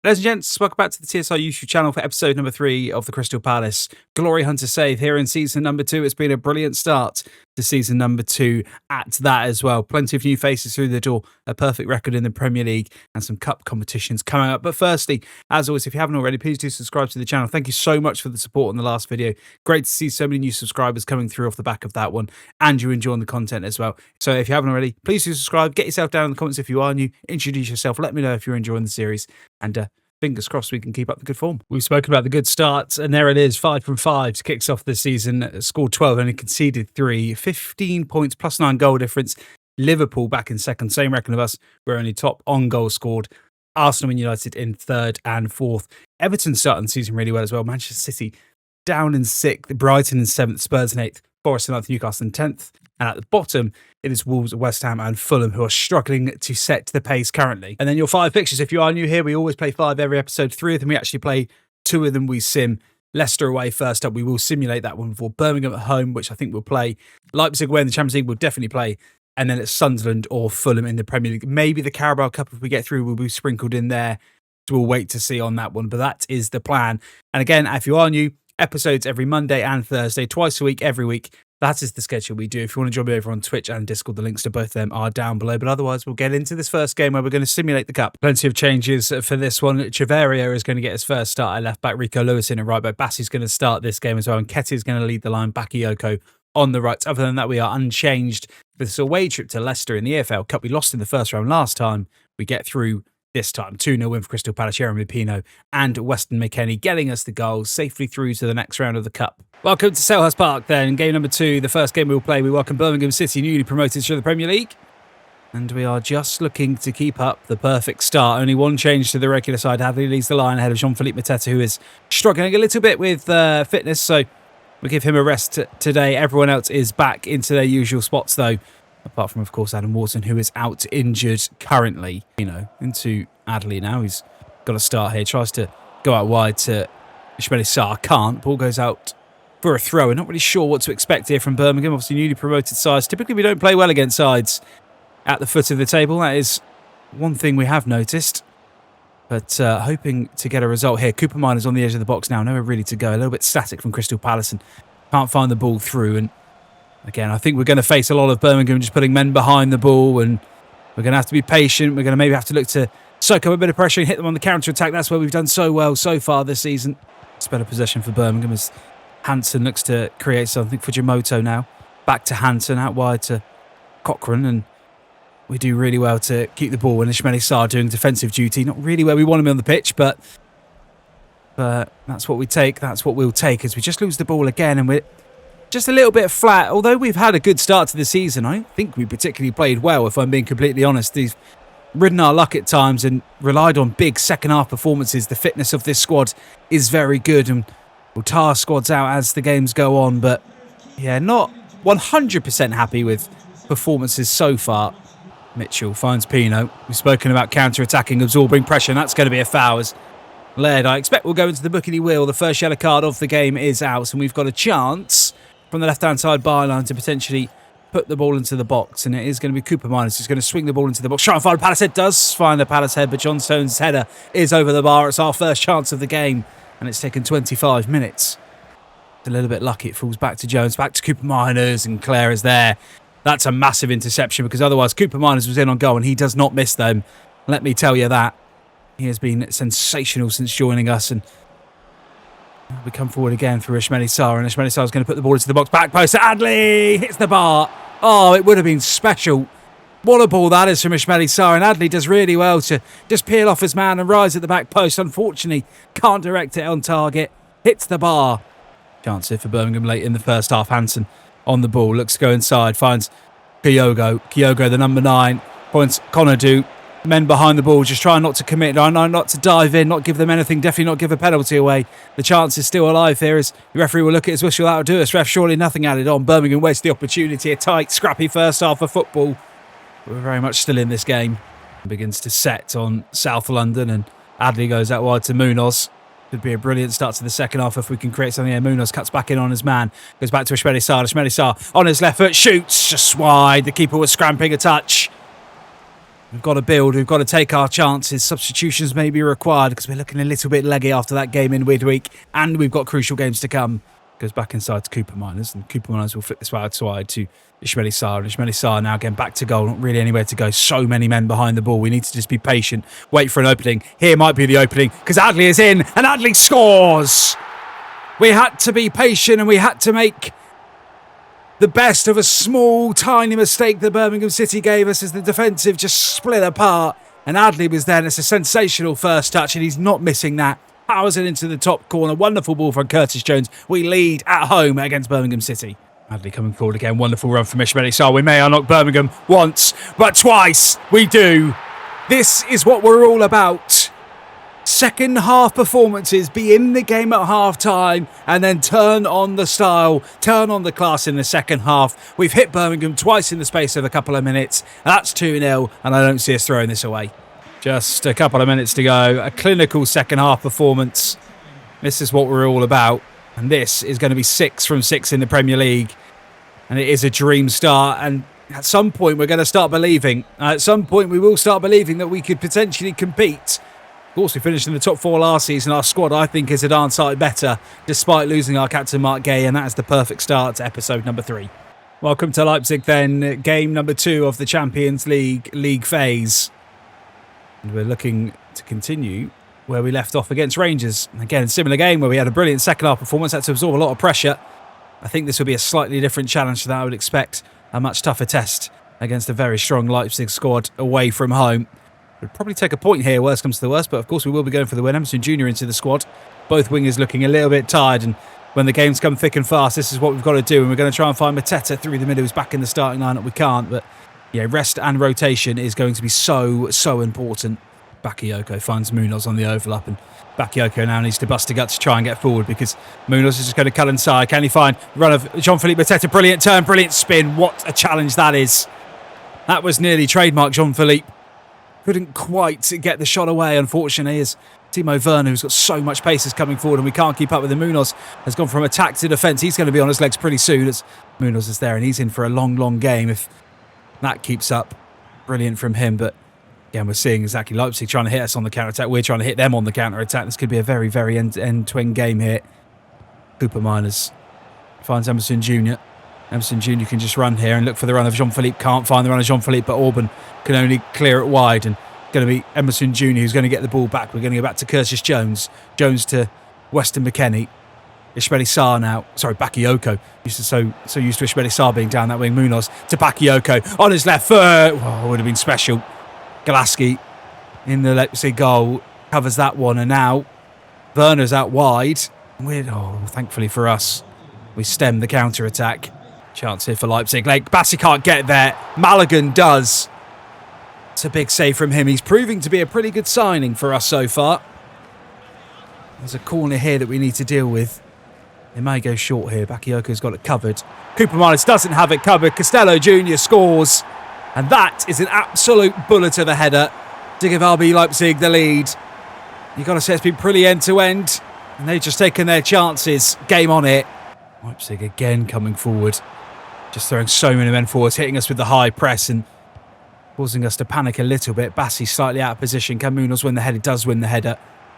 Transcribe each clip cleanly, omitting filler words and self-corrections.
Ladies and gents, welcome back to the TSR YouTube channel for episode number 3 of the Crystal Palace Glory Hunter save here in season number 2. It's been a brilliant start to season number 2 at that as well. Plenty of new faces through the door, a perfect record in the Premier League and some cup competitions coming up. But firstly, as always, if you haven't already, please do subscribe to the channel. Thank you so much for the support on the last video. Great to see so many new subscribers coming through off the back of that one and you enjoying the content as well. So if you haven't already, please do subscribe. Get yourself down in the comments if you are new. Introduce yourself. Let me know if you're enjoying the series and fingers crossed we can keep up the good form. We've spoken about the good start, and there it is, 5 from 5 to kicks off the season. Scored 12, only conceded 3. 15 points, plus 9 goal difference. Liverpool back in second, same reckon of us. We're only top on goals scored. Arsenal and United in third and fourth. Everton starting the season really well as well. Manchester City down in 6th. Brighton in 7th. Spurs in 8th. Forest in 9th. Newcastle in 10th. And at the bottom, it is Wolves, West Ham and Fulham who are struggling to set the pace currently. And then your 5 fixtures. If you are new here, we always play 5 every episode. 3 of them we actually play, 2 of them we sim. Leicester away first up. We will simulate that one before Birmingham at home, which I think we'll play. Leipzig away in the Champions League, we'll definitely play. And then it's Sunderland or Fulham in the Premier League. Maybe the Carabao Cup, if we get through, will be sprinkled in there. So we'll wait to see on that one. But that is the plan. And again, if you are new, episodes every Monday and Thursday, twice a week, every week. That is the schedule we do. If you want to join me over on Twitch and Discord, the links to both of them are down below. But otherwise, we'll get into this first game where we're going to simulate the cup. Plenty of changes for this one. Chaveria is going to get his first start at left back. Rico Lewis in at right back. Bassey's going to start this game as well. And Ketty is going to lead the line. Bakayoko on the right. Other than that, we are unchanged. For this away trip to Leicester in the EFL Cup, we lost in the first round last time. We get through this time. 2-0 win for Crystal Palace, Jeremy Pino and Weston McKennie getting us the goals safely through to the next round of the Cup. Welcome to Selhurst Park then. Game number 2, the first game we'll play. We welcome Birmingham City, newly promoted to the Premier League. And we are just looking to keep up the perfect start. Only one change to the regular side. Hadley leads the line ahead of Jean-Philippe Mateta, who is struggling a little bit with fitness. So we'll give him a rest today. Everyone else is back into their usual spots though. Apart from, of course, Adam Wharton, who is out injured currently. Into Adley now. He's got to start here. Tries to go out wide to Ismail Sarr. Can't. Ball goes out for a throw. We're not really sure what to expect here from Birmingham. Obviously, newly promoted sides. Typically, we don't play well against sides at the foot of the table. That is one thing we have noticed. But hoping to get a result here. Cooper Miner's on the edge of the box now. Nowhere really to go. A little bit static from Crystal Palace and can't find the ball through. And again, I think we're going to face a lot of Birmingham just putting men behind the ball, and we're going to have to be patient. We're going to maybe have to look to soak up a bit of pressure and hit them on the counter-attack. That's where we've done so well so far this season. It's better possession for Birmingham as Hansen looks to create something for Jamoto now. Back to Hansen, out wide to Cochrane, and we do really well to keep the ball. And Ismail Sarr doing defensive duty. Not really where we want him on the pitch, but that's what we take. That's what we'll take as we just lose the ball again, and we're just a little bit flat. Although we've had a good start to the season, I don't think we particularly played well, if I'm being completely honest. We've ridden our luck at times and relied on big second-half performances. The fitness of this squad is very good, and we'll tire squads out as the games go on. But, yeah, not 100% happy with performances so far. Mitchell finds Pino. We've spoken about counter-attacking, absorbing pressure, and that's going to be a foul as Laird, I expect, will go into the book and he will. The first yellow card of the game is out, and we've got a chance from the left-hand side byline to potentially put the ball into the box, and it is going to be Cooper Miners who's going to swing the ball into the box. Try and find a Palace head. Does find a Palace head, but John Stone's header is over the bar. It's our first chance of the game, and it's taken 25 minutes. It's a little bit lucky. It falls back to Jones, back to Cooper Miners, and Claire is there. That's a massive interception because otherwise Cooper Miners was in on goal, and he does not miss them. Let me tell you that. He has been sensational since joining us, and we come forward again for Ismail Sarr, and Ismail Sarr is going to put the ball into the box. Back post to Adley. Hits the bar. Oh, it would have been special. What a ball that is from Ismail Sarr, and Adley does really well to just peel off his man and rise at the back post. Unfortunately, can't direct it on target. Hits the bar. Chance here for Birmingham late in the first half. Hansen on the ball. Looks to go inside. Finds Kyogo. Kyogo, the number 9. Points Konadu. Men behind the ball just trying not to commit, not to dive in, not give them anything, definitely not give a penalty away. The chance is still alive here as the referee will look at his whistle. That'll do us. Ref, surely nothing added on. Birmingham wastes the opportunity. A tight, scrappy first half of football. We're very much still in this game. Begins to set on South London, and Adley goes out wide to Munoz. Could be a brilliant start to the second half if we can create something here. Munoz cuts back in on his man. Goes back to Ismail Sarr. Ismail Sarr on his left foot. Shoots just wide. The keeper was scramping a touch. We've got to build. We've got to take our chances. Substitutions may be required because we're looking a little bit leggy after that game in midweek, and we've got crucial games to come. Goes back inside to Cooper Miners, and Cooper Miners will flip this outside to Ismaili Sarr. Ismaili Sarr now again back to goal. Not really anywhere to go. So many men behind the ball. We need to just be patient. Wait for an opening. Here might be the opening because Adley is in, and Adley scores. We had to be patient, and we had to make the best of a small, tiny mistake that Birmingham City gave us as the defensive just split apart. And Adley was there, and it's a sensational first touch, and he's not missing that. Powers it into the top corner. Wonderful ball from Curtis Jones. We lead at home against Birmingham City. Adley coming forward again. Wonderful run from Ismaili Sarr. We may unlock Birmingham once, but twice we do. This is what we're all about. Second half performances, be in the game at half time and then turn on the style, turn on the class in the second half. We've hit Birmingham twice in the space of a couple of minutes. That's 2-0 and I don't see us throwing this away. Just a couple of minutes to go. A clinical second half performance. This is what we're all about. And this is going to be 6 from 6 in the Premier League. And it is a dream start. And at some point we're going to start believing. At some point we will start believing that we could potentially compete. Of course, we finished in the top 4 last season. Our squad, I think, is a darn sight better, despite losing our captain, Mark Gay, and that is the perfect start to episode number 3. Welcome to Leipzig, then. Game number 2 of the Champions League phase. And we're looking to continue where we left off against Rangers. Again, similar game where we had a brilliant second half performance, had to absorb a lot of pressure. I think this will be a slightly different challenge to that. I would expect a much tougher test against a very strong Leipzig squad away from home. We'd probably take a point here, worst comes to the worst, but of course we will be going for the win. Emerson Jr. into the squad. Both wingers looking a little bit tired, and when the games come thick and fast, this is what we've got to do, and we're going to try and find Mateta through the middle. He's back in the starting lineup. We can't, but yeah, rest and rotation is going to be so important. Bakayoko finds Munoz on the overlap, and Bakayoko now needs to bust a gut to try and get forward because Munoz is just going to cut inside. Can he find the run of Jean-Philippe Mateta? Brilliant turn, brilliant spin. What a challenge that is. That was nearly trademark Jean-Philippe. Couldn't quite get the shot away, unfortunately, as Timo Werner, who's got so much pace, is coming forward and we can't keep up with him. Munoz has gone from attack to defence. He's going to be on his legs pretty soon as Munoz is there and he's in for a long game if that keeps up. Brilliant from him, but again, we're seeing exactly Leipzig trying to hit us on the counter-attack. We're trying to hit them on the counter-attack. This could be a very end-to-end game here. Cooper Miners finds Emerson Jr. Emerson Jr. can just run here and look for the run of Jean-Philippe. Can't find the run of Jean-Philippe, but Orban can only clear it wide. And going to be Emerson Jr. who's going to get the ball back. We're going to go back to Curtis Jones. Jones to Weston McKennie. Ismaili Sarr now. Sorry, Bakayoko. Used to so used to Ismaili Sarr being down that wing. Munoz to Bakayoko on his left foot. Oh, would have been special. Galaski in the Leipzig goal covers that one. And now Werner's out wide. Thankfully for us, we stem the counter-attack. Chance here for Leipzig. Bassi can't get there. Maligan does. It's a big save from him. He's proving to be a pretty good signing for us so far. There's a corner here that we need to deal with. It may go short here. Bakayoko's got it covered. Cooper Miners doesn't have it covered. Costello Jr. scores. And that is an absolute bullet of a header to give RB Leipzig the lead. You've got to say it's been pretty end-to-end. And they've just taken their chances. Game on it. Leipzig again coming forward. Just throwing so many men forward, hitting us with the high press and causing us to panic a little bit. Bassi slightly out of position. Can Munoz win the header? Does win the header.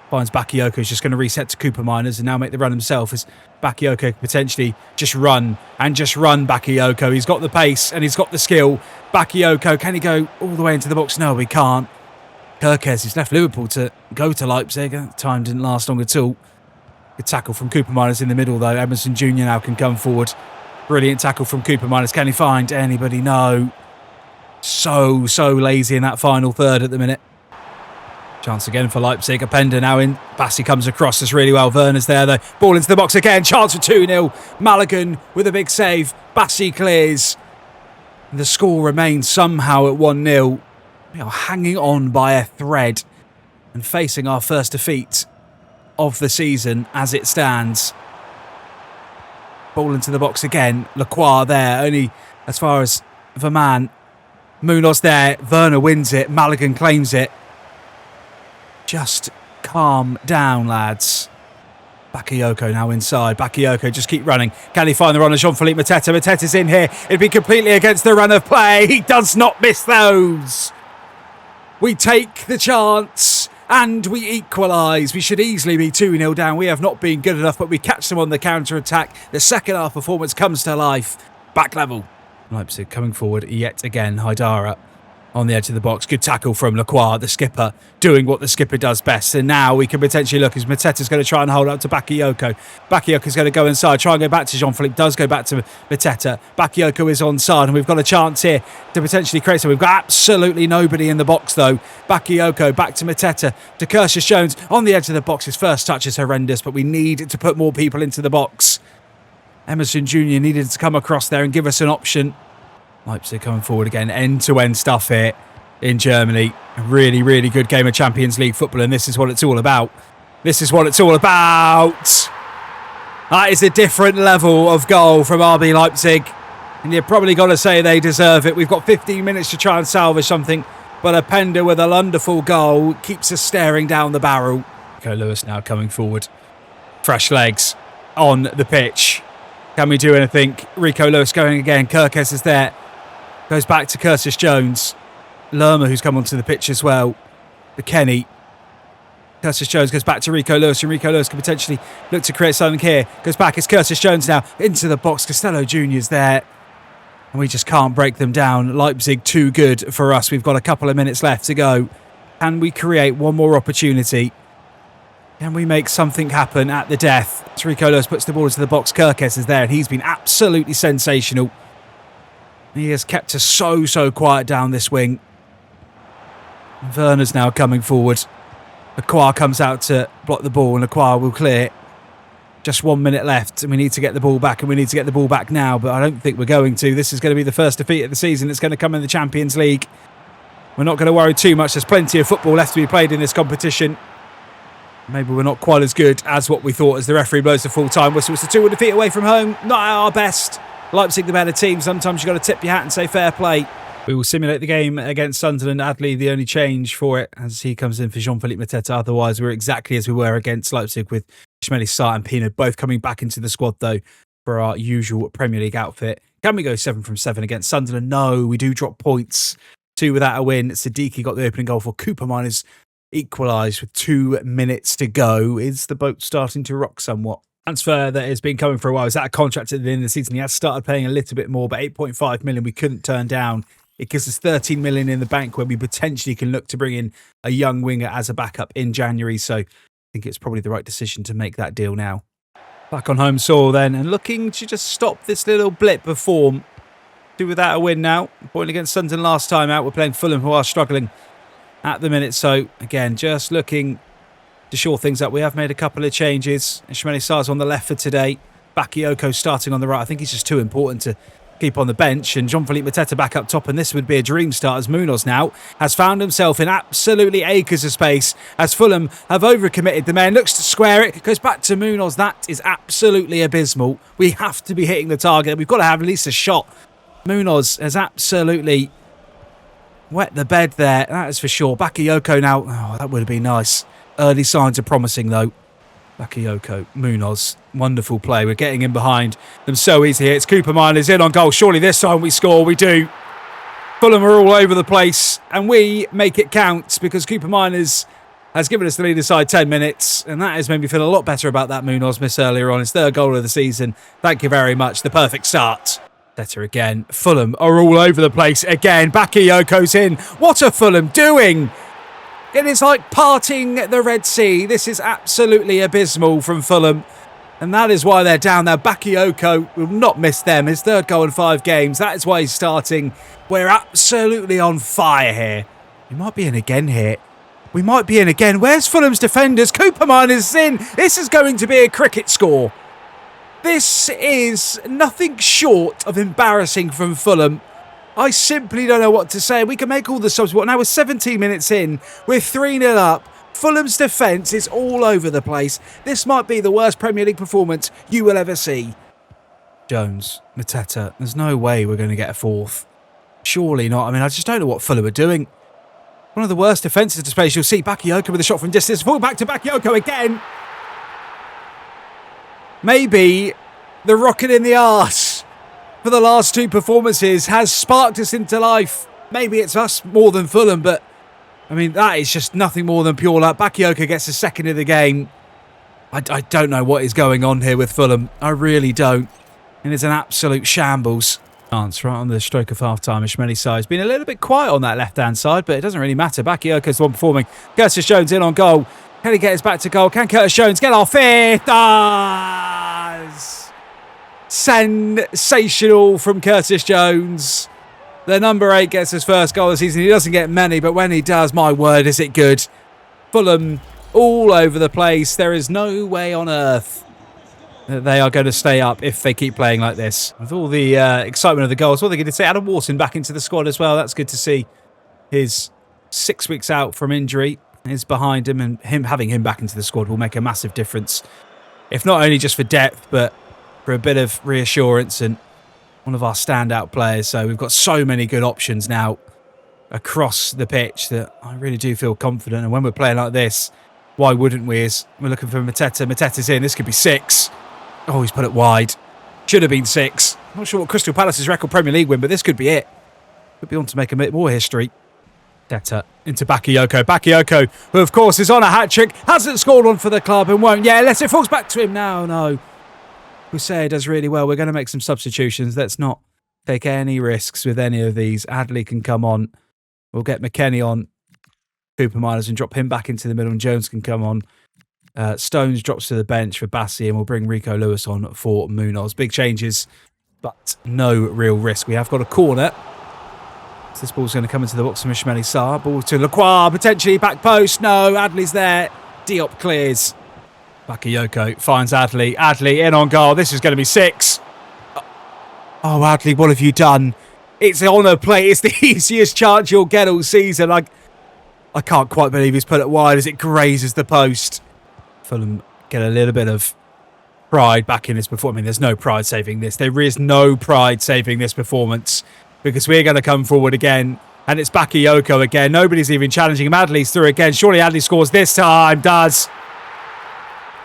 Finds Bakayoko. He's just going to reset to Cooper Miners and now make the run himself as Bakayoko could potentially just run Bakayoko. He's got the pace and he's got the skill. Bakayoko, can he go all the way into the box? No, he can't. Kirkes, he's left Liverpool to go to Leipzig. Time didn't last long at all. Good tackle from Cooper Miners in the middle though. Emerson Jr. now can come forward. Brilliant tackle from Cooper Miners. Can he find anybody? No. So lazy in that final third at the minute. Chance again for Leipzig. Openda now in. Bassi comes across this really well. Werner's there though. Ball into the box again. Chance for 2-0. Maligan with a big save. Bassi clears. The score remains somehow at 1-0. We are hanging on by a thread and facing our first defeat of the season as it stands. Ball into the box again. Lacroix there. Only as far as Verman. Munoz there. Werner wins it. Maligan claims it. Just calm down, lads. Bakayoko now inside. Bakayoko just keep running. Can he find the run of Jean-Philippe Mateta? Mateta's in here. It'd be completely against the run of play. He does not miss those. We take the chance and we equalise. We should easily be 2-0 down. We have not been good enough, but we catch them on the counter-attack. The second half performance comes to life. Back level. Leipzig coming forward yet again. Haidara on the edge of the box. Good tackle from Lacroix, the skipper, doing what the skipper does best. And now we can potentially look as Mateta's going to try and hold up to Bakayoko. Bakayoko's going to go inside, try and go back to Jean-Philippe. Does go back to Mateta. Bakayoko is onside, and we've got a chance here to potentially create something. We've got absolutely nobody in the box, though. Bakayoko back to Mateta, to Curtis Jones on the edge of the box. His first touch is horrendous, but we need to put more people into the box. Emerson Jr. needed to come across there and give us an option. Leipzig coming forward again, end-to-end stuff here in Germany. A really, really good game of Champions League football, and this is what it's all about. This is what it's all about. That is a different level of goal from RB Leipzig, and you've probably got to say they deserve it. We've got 15 minutes to try and salvage something, but Openda with a wonderful goal keeps us staring down the barrel. Rico Lewis now coming forward. Fresh legs on the pitch. Can we do anything? Rico Lewis going again. Kirkes is there. Goes back to Curtis Jones. Lerma, who's come onto the pitch as well. The Kenny. Curtis Jones goes back to Rico Lewis, and Rico Lewis can potentially look to create something here. Goes back, it's Curtis Jones now. Into the box, Costello Jr.'s there. And we just can't break them down. Leipzig too good for us. We've got a couple of minutes left to go. Can we create one more opportunity? Can we make something happen at the death? Rico Lewis puts the ball into the box. Kirkes is there, and he's been absolutely sensational. He has kept us so quiet down this wing. Werner's now coming forward. Lacroix comes out to block the ball, and Lacroix will clear. Just 1 minute left, and we need to get the ball back, and we need to get the ball back now, but I don't think we're going to. This is going to be the first defeat of the season. It's going to come in the Champions League. We're not going to worry too much. There's plenty of football left to be played in this competition. Maybe we're not quite as good as what we thought as the referee blows the full-time whistle. It's a 2-1 defeat away from home. Not at our best. Leipzig the better team. Sometimes you've got to tip your hat and say fair play. We will simulate the game against Sunderland. Adley, the only change for it, as he comes in for Jean-Philippe Mateta. Otherwise, we're exactly as we were against Leipzig, with Ishmael Sarr and Pino both coming back into the squad, though, for our usual Premier League outfit. Can we go 7 from 7 against Sunderland? No, we do drop points. 2 without a win. Siddiqui got the opening goal for Cooper Miners. Equalised with 2 minutes to go. Is the boat starting to rock somewhat? Transfer that has been coming for a while. Is that a contract at the end of the season? He has started paying a little bit more, but 8.5 million we couldn't turn down. It gives us 13 million in the bank where we potentially can look to bring in a young winger as a backup in January. So I think it's probably the right decision to make that deal now. Back on home soil then, and looking to just stop this little blip of form. 2 without a win now. Point against Sunderland last time out. We're playing Fulham, who are struggling at the minute. So again, just looking to shore things up. We have made a couple of changes. Ishmael Sarr's on the left for today. Bakayoko starting on the right. I think he's just too important to keep on the bench. And Jean-Philippe Mateta back up top. And this would be a dream start, as Munoz now has found himself in absolutely acres of space. As Fulham have overcommitted the man. Looks to square it. Goes back to Munoz. That is absolutely abysmal. We have to be hitting the target. We've got to have at least a shot. Munoz has absolutely wet the bed there. That is for sure. Bakayoko now. Oh, that would have been nice. Early signs are promising, though. Bakayoko, Munoz, wonderful play. We're getting in behind them so easy here. It's Cooper Miners in on goal. Surely this time we score. We do. Fulham are all over the place, and we make it count because Cooper Miners has given us the lead inside 10 minutes, and that has made me feel a lot better about that Munoz miss earlier on. His 3rd goal of the season. Thank you very much. The perfect start. Better again. Fulham are all over the place again. Bakayoko's in. What are Fulham doing? It is like parting the Red Sea. This is absolutely abysmal from Fulham. And that is why they're down there. Bakayoko will not miss them. His 3rd goal in 5 games. That is why he's starting. We're absolutely on fire here. We might be in again here. We might be in again. Where's Fulham's defenders? Cooper Miners in. This is going to be a cricket score. This is nothing short of embarrassing from Fulham. I simply don't know what to say. We can make all the subs. Now we're 17 minutes in. We're 3-0 up. Fulham's defence is all over the place. This might be the worst Premier League performance you will ever see. Jones, Mateta. There's no way we're going to get a 4th. Surely not. I mean, I just don't know what Fulham are doing. One of the worst defensive displays you'll see. Bakayoko with a shot from distance. Fall back to Bakayoko again. Maybe the rocket in the arse for the last 2 performances has sparked us into life. Maybe it's us more than Fulham, but I mean, that is just nothing more than pure luck. Bakayoko gets the second of the game. I don't know what is going on here with Fulham. I really don't. And it's an absolute shambles. Chance right on the stroke of half-time. Ishmaeli Sarr's been a little bit quiet on that left-hand side, but it doesn't really matter. Bakayoko's the one performing. Curtis Jones in on goal. Can he get us back to goal? Can Curtis Jones get our fifth? Does! Sensational from Curtis Jones. The number 8 gets his first goal of the season. He doesn't get many, but when he does, my word, is it good. Fulham all over the place. There is no way on earth that they are going to stay up if they keep playing like this. With all the excitement of the goals, what are they going to say? Adam Wharton back into the squad as well. That's good to see. His 6 weeks out from injury is behind him, and having him back into the squad will make a massive difference. If not only just for depth, but for a bit of reassurance and one of our standout players. So we've got so many good options now across the pitch that I really do feel confident. And when we're playing like this, why wouldn't we? As we're looking for Mateta. Mateta's in. This could be 6. Oh, he's put it wide. Should have been 6. Not sure what Crystal Palace's record Premier League win, but this could be it. Could be on to make a bit more history. Mateta into Bakayoko. Bakayoko, who of course is on a hat-trick, hasn't scored one for the club and won't. Yeah, unless it falls back to him now. No. Hussein does really well. We're going to make some substitutions. Let's not take any risks with any of these. Adley can come on. We'll get McKennie on. Cooper Miners and drop him back into the middle, and Jones can come on. Stones drops to the bench for Bassi, and we'll bring Rico Lewis on for Munoz. Big changes, but no real risk. We have got a corner. So this ball's going to come into the box from Ishmaeli Sarr. Ball to Lacroix, potentially back post. No, Adley's there. Diop clears. Bakayoko finds Adley. Adley in on goal. This is going to be 6. Oh, Adley, what have you done? It's on a plate. It's the easiest chance you'll get all season. I can't quite believe he's put it wide as it grazes the post. Fulham get a little bit of pride back in this performance. I mean, there's no pride saving this. There is no pride saving this performance because we're going to come forward again, and it's Bakayoko again. Nobody's even challenging him. Adley's through again. Surely Adley scores this time. Does.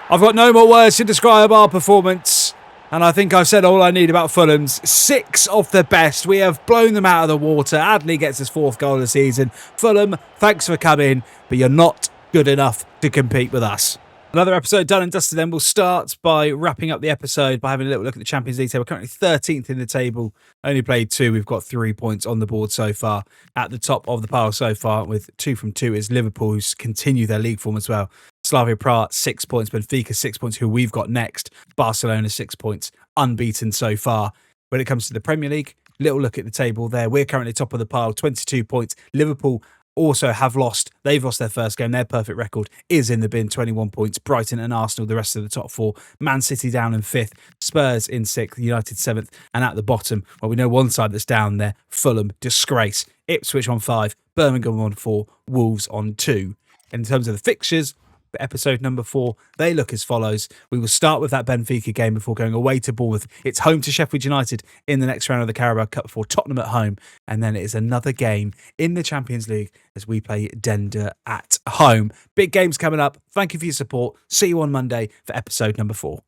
I've got no more words to describe our performance, and I think I've said all I need about Fulham's. 6 of the best. We have blown them out of the water. Adley gets his 4th goal of the season. Fulham, thanks for coming, but you're not good enough to compete with us. Another episode done and dusted then. We'll start by wrapping up the episode by having a little look at the Champions League table. We're currently 13th in the table. Only played 2. We've got 3 points on the board so far. At the top of the pile so far with 2 from 2 is Liverpool, who's continue their league form as well. Slavia Prague, 6 points. Benfica, 6 points, who we've got next. Barcelona, 6 points. Unbeaten so far. When it comes to the Premier League, little look at the table there. We're currently top of the pile, 22 points. Liverpool also have lost. They've lost their first game. Their perfect record is in the bin, 21 points. Brighton and Arsenal, the rest of the top 4. Man City down in 5th. Spurs in 6th. United 7th. And at the bottom, well, we know one side that's down there. Fulham, disgrace. Ipswich on 5. Birmingham on 4. Wolves on 2. In terms of the fixtures, for episode number 4, they look as follows. We will start with that Benfica game before going away to Bournemouth. It's home to Sheffield United in the next round of the Carabao Cup before Tottenham at home. And then it is another game in the Champions League as we play Dender at home. Big games coming up. Thank you for your support. See you on Monday for episode number 4.